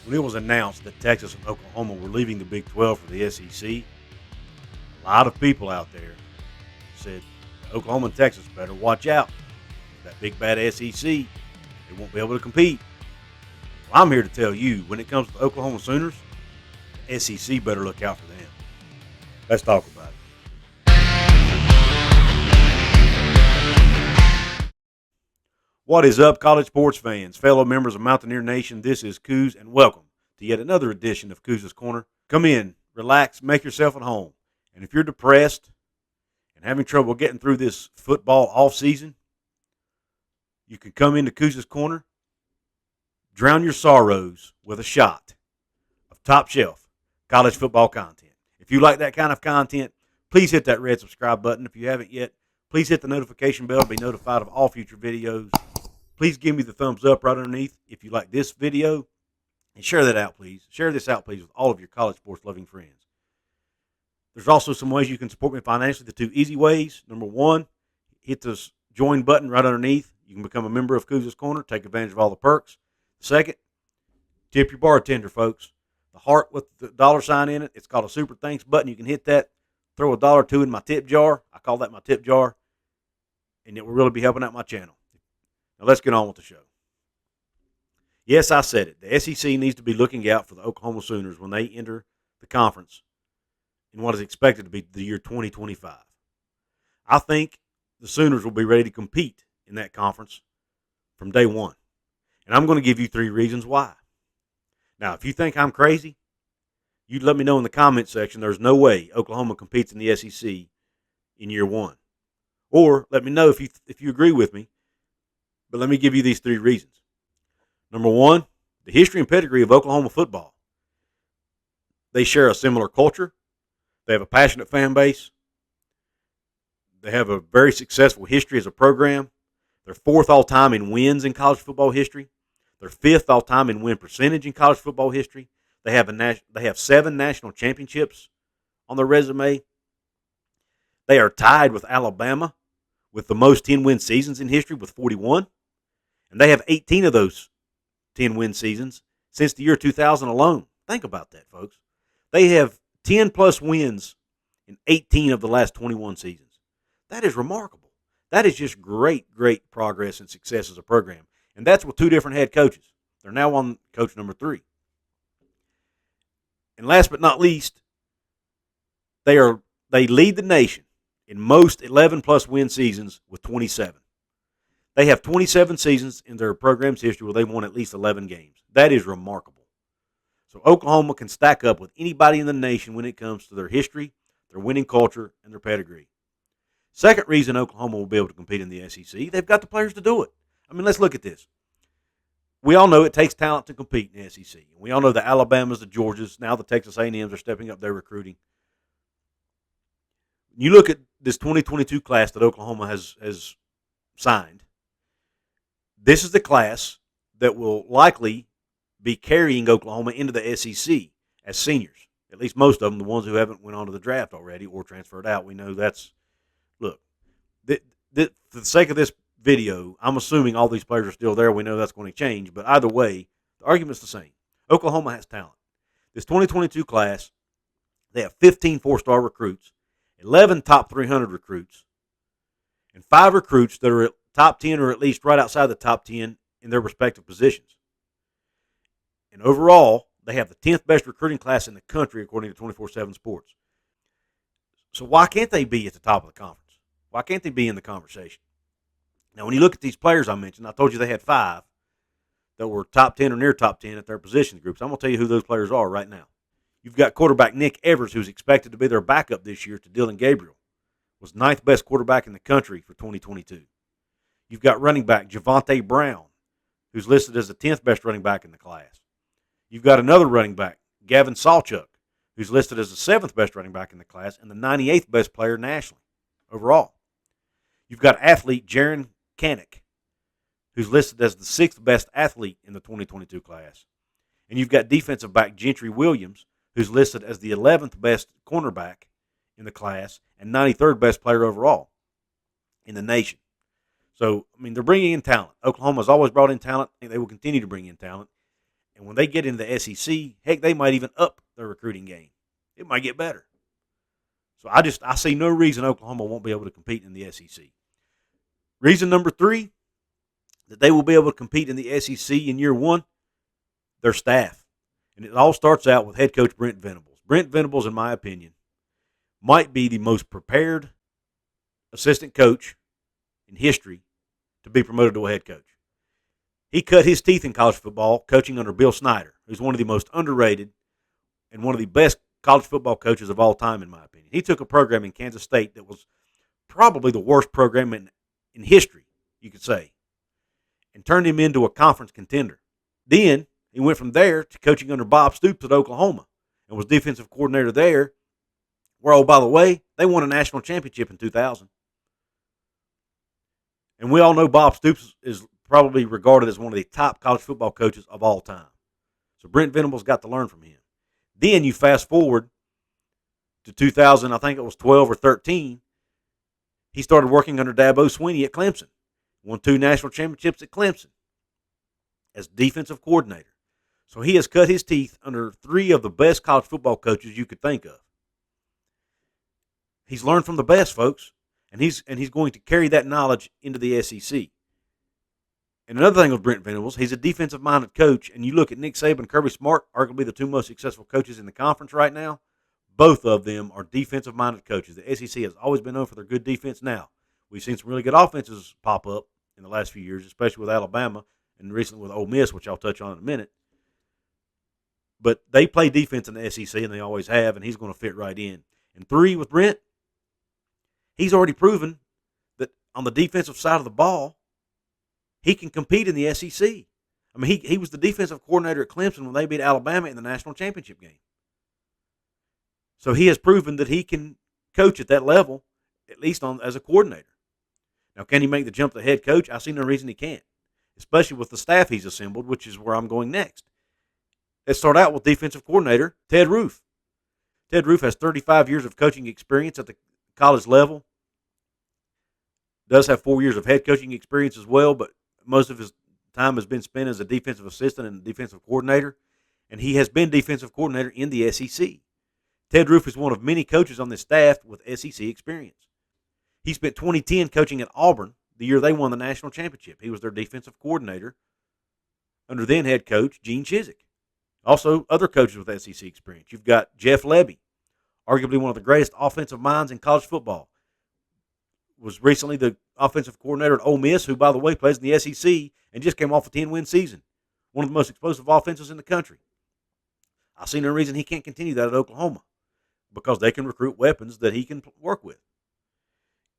When it was announced that Texas and Oklahoma were leaving the Big 12 for the SEC, a lot of people out there said Oklahoma and Texas better watch out. That big bad SEC, they won't be able to compete. Well, I'm here to tell you, when it comes to the Oklahoma Sooners, the SEC better look out for them. Let's talk about it. What is up, college sports fans, fellow members of Mountaineer Nation? This is Coos, and welcome to yet another edition of Coos' Corner. Come in, relax, make yourself at home. And if you're depressed and having trouble getting through this football off season, you can come into Coos' Corner, drown your sorrows with a shot of top shelf college football content. If you like that kind of content, please hit that red subscribe button. If you haven't yet, please hit the notification bell to be notified of all future videos. Please give me the thumbs up right underneath if you like this video, and share that out, please. Share this out, please, with all of your college sports loving friends. There's also some ways you can support me financially. The two easy ways. Number one, hit the join button right underneath. You can become a member of Coos' Corner, take advantage of all the perks. Second, tip your bartender, folks. The heart with the dollar sign in it, it's called a super thanks button. You can hit that, throw $1 or $2 in my tip jar. I call that my tip jar, and it will really be helping out my channel. Now let's get on with the show. Yes, I said it. The SEC needs to be looking out for the Oklahoma Sooners when they enter the conference in what is expected to be the year 2025. I think the Sooners will be ready to compete in that conference from day one. And I'm going to give you 3 reasons why. Now, if you think I'm crazy, you let me know in the comment section. There's no way Oklahoma competes in the SEC in year one. Or let me know if you agree with me. But let me give you these 3 reasons. Number one, the history and pedigree of Oklahoma football. They share a similar culture. They have a passionate fan base. They have a very successful history as a program. They're 4th all-time in wins in college football history. They're 5th all-time in win percentage in college football history. They have 7 national championships on their resume. They are tied with Alabama with the most 10-win seasons in history with 41. And they have 18 of those 10-win seasons since the year 2000 alone. Think about that, folks. They have 10-plus wins in 18 of the last 21 seasons. That is remarkable. That is just great, great progress and success as a program. And that's with 2 different head coaches. They're now on coach number 3. And last but not least, they lead the nation in most 11-plus win seasons with 27. They have 27 seasons in their program's history where they've won at least 11 games. That is remarkable. So Oklahoma can stack up with anybody in the nation when it comes to their history, their winning culture, and their pedigree. Second reason Oklahoma will be able to compete in the SEC, they've got the players to do it. I mean, let's look at this. We all know it takes talent to compete in the SEC. We all know the Alabamas, the Georgias, now the Texas A&Ms are stepping up their recruiting. You look at this 2022 class that Oklahoma has signed. This is the class that will likely be carrying Oklahoma into the SEC as seniors. At least most of them, the ones who haven't went on to the draft already or transferred out. We know that's – look, for the sake of this video, I'm assuming all these players are still there. We know that's going to change. But either way, the argument's the same. Oklahoma has talent. This 2022 class, they have 15 4-star recruits, 11 top 300 recruits, and 5 recruits that are top 10 or at least right outside the top 10 in their respective positions. And overall, they have the 10th best recruiting class in the country according to 24/7 Sports. So why can't they be at the top of the conference? Why can't they be in the conversation? Now, when you look at these players I mentioned, I told you they had 5 that were top 10 or near top 10 at their position groups. I'm going to tell you who those players are right now. You've got quarterback Nick Evers, who's expected to be their backup this year to Dylan Gabriel. Was 9th best quarterback in the country for 2022. You've got running back Javonte Brown, who's listed as the 10th best running back in the class. You've got another running back, Gavin Sawchuk, who's listed as the 7th best running back in the class and the 98th best player nationally overall. You've got athlete Jaron Kanik, who's listed as the 6th best athlete in the 2022 class. And you've got defensive back Gentry Williams, who's listed as the 11th best cornerback in the class and 93rd best player overall in the nation. So, I mean, they're bringing in talent. Oklahoma's always brought in talent, and they will continue to bring in talent. And when they get into the SEC, heck, they might even up their recruiting game. It might get better. So I see no reason Oklahoma won't be able to compete in the SEC. Reason number 3 that they will be able to compete in the SEC in year one, their staff. And it all starts out with head coach Brent Venables. Brent Venables, in my opinion, might be the most prepared assistant coach in history to be promoted to a head coach. He cut his teeth in college football coaching under Bill Snyder, who's one of the most underrated and one of the best college football coaches of all time, in my opinion. He took a program in Kansas State that was probably the worst program in history, you could say, and turned him into a conference contender. Then he went from there to coaching under Bob Stoops at Oklahoma and was defensive coordinator there, where, oh, by the way, they won a national championship in 2000. And we all know Bob Stoops is probably regarded as one of the top college football coaches of all time. So Brent Venables got to learn from him. Then you fast forward to 2000, I think it was 12 or 13. He started working under Dabo Swinney at Clemson. Won 2 national championships at Clemson as defensive coordinator. So he has cut his teeth under 3 of the best college football coaches you could think of. He's learned from the best, folks, and he's going to carry that knowledge into the SEC. And another thing with Brent Venables, he's a defensive-minded coach, and you look at Nick Saban and Kirby Smart, arguably the 2 most successful coaches in the conference right now. Both of them are defensive-minded coaches. The SEC has always been known for their good defense. Now, we've seen some really good offenses pop up in the last few years, especially with Alabama and recently with Ole Miss, which I'll touch on in a minute. But they play defense in the SEC, and they always have, and he's going to fit right in. And 3, with Brent, he's already proven that on the defensive side of the ball, he can compete in the SEC. I mean, he was the defensive coordinator at Clemson when they beat Alabama in the national championship game. So he has proven that he can coach at that level, at least as a coordinator. Now, can he make the jump to head coach? I see no reason he can't, especially with the staff he's assembled, which is where I'm going next. Let's start out with defensive coordinator Ted Roof. Ted Roof has 35 years of coaching experience at the college level. Does have 4 years of head coaching experience as well, but most of his time has been spent as a defensive assistant and defensive coordinator, and he has been defensive coordinator in the SEC. Ted Roof is one of many coaches on this staff with SEC experience. He spent 2010 coaching at Auburn, the year they won the national championship. He was their defensive coordinator under then head coach Gene Chizik. Also, other coaches with SEC experience. You've got Jeff Lebby, arguably one of the greatest offensive minds in college football. Was recently the offensive coordinator at Ole Miss, who, by the way, plays in the SEC and just came off a 10-win season. One of the most explosive offenses in the country. I see no reason he can't continue that at Oklahoma because they can recruit weapons that he can work with.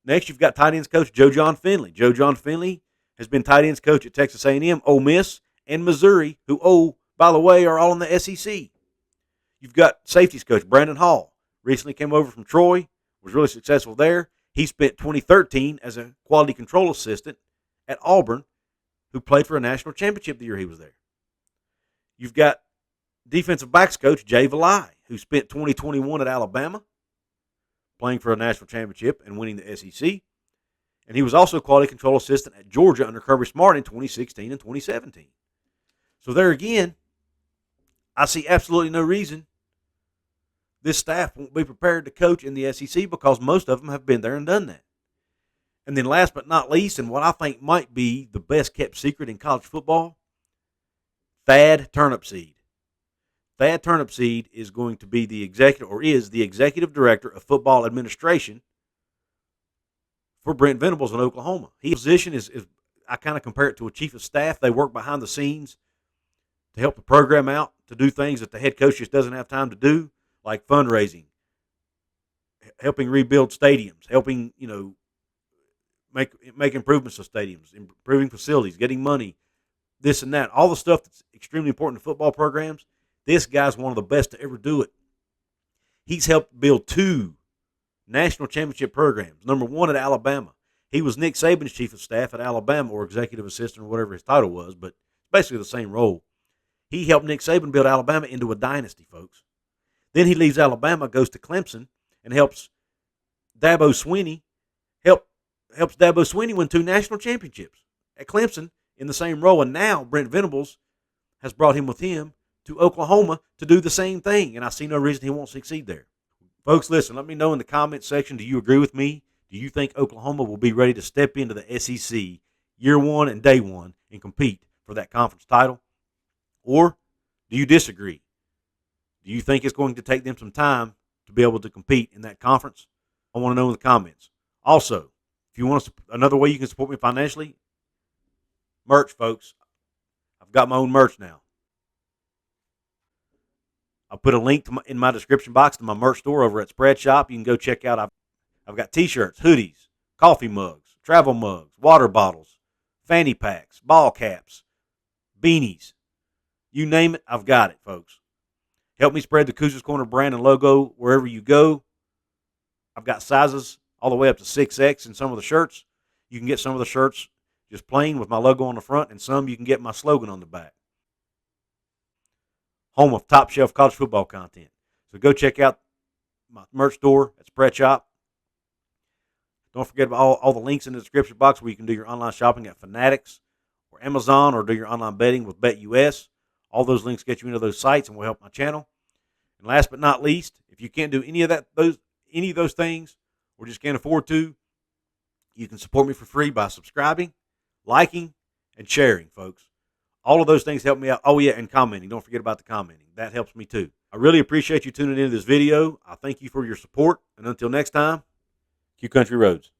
Next, you've got tight ends coach Joe John Finley. Joe John Finley has been tight ends coach at Texas A&M, Ole Miss, and Missouri, who, by the way, are all in the SEC. You've got safeties coach Brandon Hall. Recently came over from Troy, was really successful there. He spent 2013 as a quality control assistant at Auburn, who played for a national championship the year he was there. You've got defensive backs coach Jay Valai, who spent 2021 at Alabama, playing for a national championship and winning the SEC. And he was also quality control assistant at Georgia under Kirby Smart in 2016 and 2017. So there again, I see absolutely no reason this staff won't be prepared to coach in the SEC because most of them have been there and done that. And then last but not least, and what I think might be the best kept secret in college football, Thad Turnipseed. Thad Turnipseed is going to be the executive, or is the executive director of football administration for Brent Venables in Oklahoma. His position is I kind of compare it to a chief of staff. They work behind the scenes to help the program out, to do things that the head coach just doesn't have time to do, like fundraising, helping rebuild stadiums, helping, make improvements to stadiums, improving facilities, getting money, this and that. All the stuff that's extremely important to football programs. This guy's one of the best to ever do it. He's helped build 2 national championship programs. Number 1 at Alabama. He was Nick Saban's chief of staff at Alabama, or executive assistant, or whatever his title was, but basically the same role. He helped Nick Saban build Alabama into a dynasty, folks. Then he leaves Alabama, goes to Clemson, and helps Dabo Swinney win 2 national championships at Clemson in the same role. And now Brent Venables has brought him with him to Oklahoma to do the same thing, and I see no reason he won't succeed there. Folks, listen, let me know in the comments section, do you agree with me? Do you think Oklahoma will be ready to step into the SEC year one and day one and compete for that conference title? Or do you disagree? Do you think it's going to take them some time to be able to compete in that conference? I want to know in the comments. Also, if you want to, another way you can support me financially, merch, folks. I've got my own merch now. I'll put a link in my description box to my merch store over at Spread Shop. You can go check out. I've got T-shirts, hoodies, coffee mugs, travel mugs, water bottles, fanny packs, ball caps, beanies. You name it, I've got it, folks. Help me spread the Couz's Corner brand and logo wherever you go. I've got sizes all the way up to 6X in some of the shirts. You can get some of the shirts just plain with my logo on the front, and some you can get my slogan on the back. Home of top shelf college football content. So go check out my merch store at Spread Shop. Don't forget about all the links in the description box where you can do your online shopping at Fanatics or Amazon, or do your online betting with BetUS. All those links get you into those sites and will help my channel. And last but not least, if you can't do any of those things, or just can't afford to, you can support me for free by subscribing, liking, and sharing, folks. All of those things help me out. Oh, yeah, and commenting. Don't forget about the commenting. That helps me too. I really appreciate you tuning into this video. I thank you for your support. And until next time, Q Country Roads.